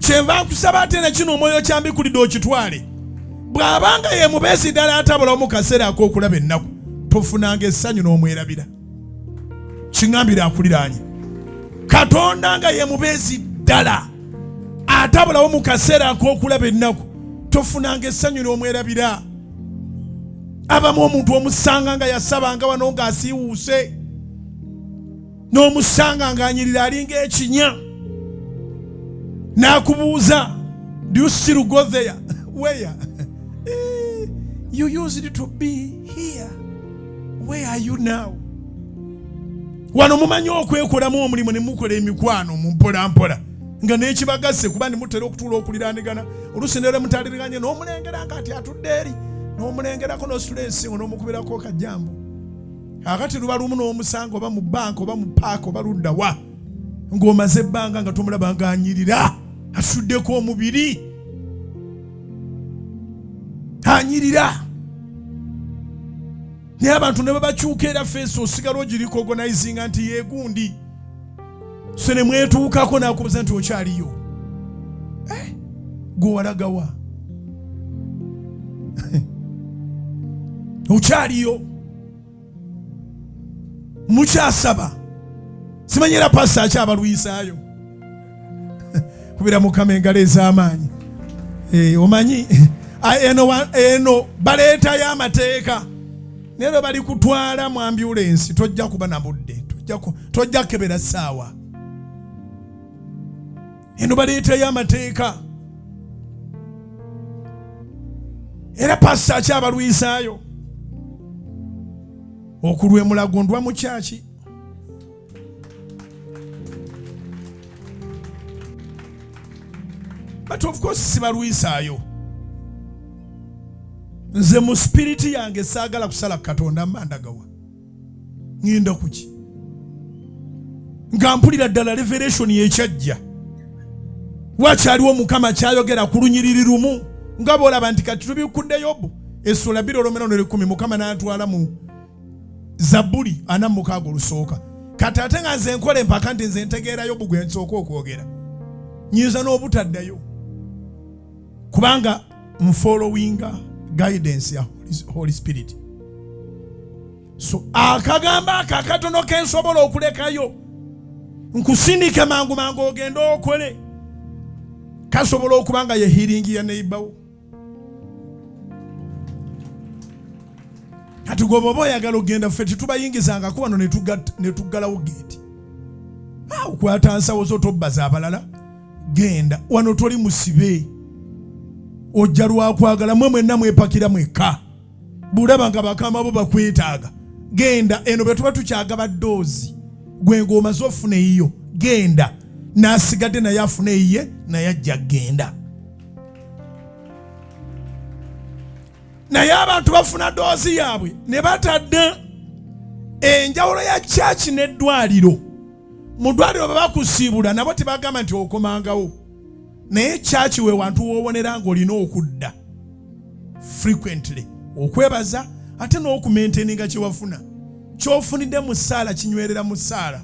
kyenva nkusaba ate ne kino omwoyo kyambikulidde okitwale. Bw'abanga ye mubeezi ddala atabulawo mu kaseera ak'okulaba ennaku, tofunanga essanyu n'omwerabira. Kiŋŋambire akuliraanye. Katonda nga ye mubeezi ddala atabulawo mu kaseera ak'okulaba ennaku, tofunanga essanyu n'omwerabira. Abamu omuntu omusanga nga yasabanga wano ng'asiiwuuse, n'omusanga ng'anyirira alinga ekinya, n'akubuuza, do you still go there? Where? You used to be here. Where are you now? Wano mumanyi okwekolamu omulimu ne mukola emikwano mu mpolampola nga n'ekibagasse kuba ne mutera okutuula okuliraanigana oluusi ne mutaliriganye n'omulengera nga ati atudde eri n'omulengerako n'ositula ensingo n'omukubirako kajjambo. Akati luba lumu n'omusanga oba mu banka oba mu paaka oba ludda wa ng'omaze ebbanga nga tomulaba ng'anyirira asuddeko omubiri anyirira. Naye abantu ne babakyuka era feesi osigala ogirikogonaizinga nti yeegundi so ne mwetuukako n'akubuza nti okyaliyo gwe walagawa okyaliyo mukyasaba simanyira pasa akyabalwisaayo kubira Mukama engalo ez'amaanyi. Omanyi eno baleetayo amateeka nero bali kutwala mu ambulensi tojja kuba na budde, tojja kebera ssaawa. Eno baleetayo amateeka era pasa akyabalwisaayo. Okulwa e Mulago ndwa mu kyaki. But of course sibalwisaayo. Nze mu spiriti yange saagala kusala Katonda mandagawa. Ngenda kuki? Nga mpulira ddala revelation y'ekyajja. Wakyaliwo Mukama kyayogera ku lunyiriri lumu nga bw'olaba nti kati tubikudde Yobu essula 2:10 Mukama n'atwala mu Zaburi 46 olusooka. Kati ate nga nze nkola empaka nti nze ntegeera Yobu gwe nsooka okwogera. Nyinza n'obutaddayo kubanga mfollowinga guidance ya Holy Spirit. So akagamba akakatono kensobola okulekayo nkusindike mangu ogenda okole kasobola okubanga ye healing ya neighbor. Kati gobobo oyagala ogenda ffe tetubayingizanga ku wano ne tuggalawo geeti. Okwata nsawo zo tobbaza abalala genda wano toli musibe ojja lwakwagala mwe mwenna mwepakira mwekka bulaba nga bakama bo bakwetaaga genda eno bwe tuba tukyagaba ddoozi gwe ng'omaze ofuna eyiyo genda n'asigadde naye afuna eyiye naye ajja genda. Naye abantu bafuna ddoozi yaabwe ne batadde enjawulo ya kyaki n'eddwaliro. Mu ddwaliro bwe bakusiibula nabo tebagamba nti okomangawo, naye kyaki we wantu woobonera ng'olina okudda frequently okwebaza ate n'okumaintaininga kye wafuna. Ky'ofunidde mu ssaala kinywerera mu ssaala.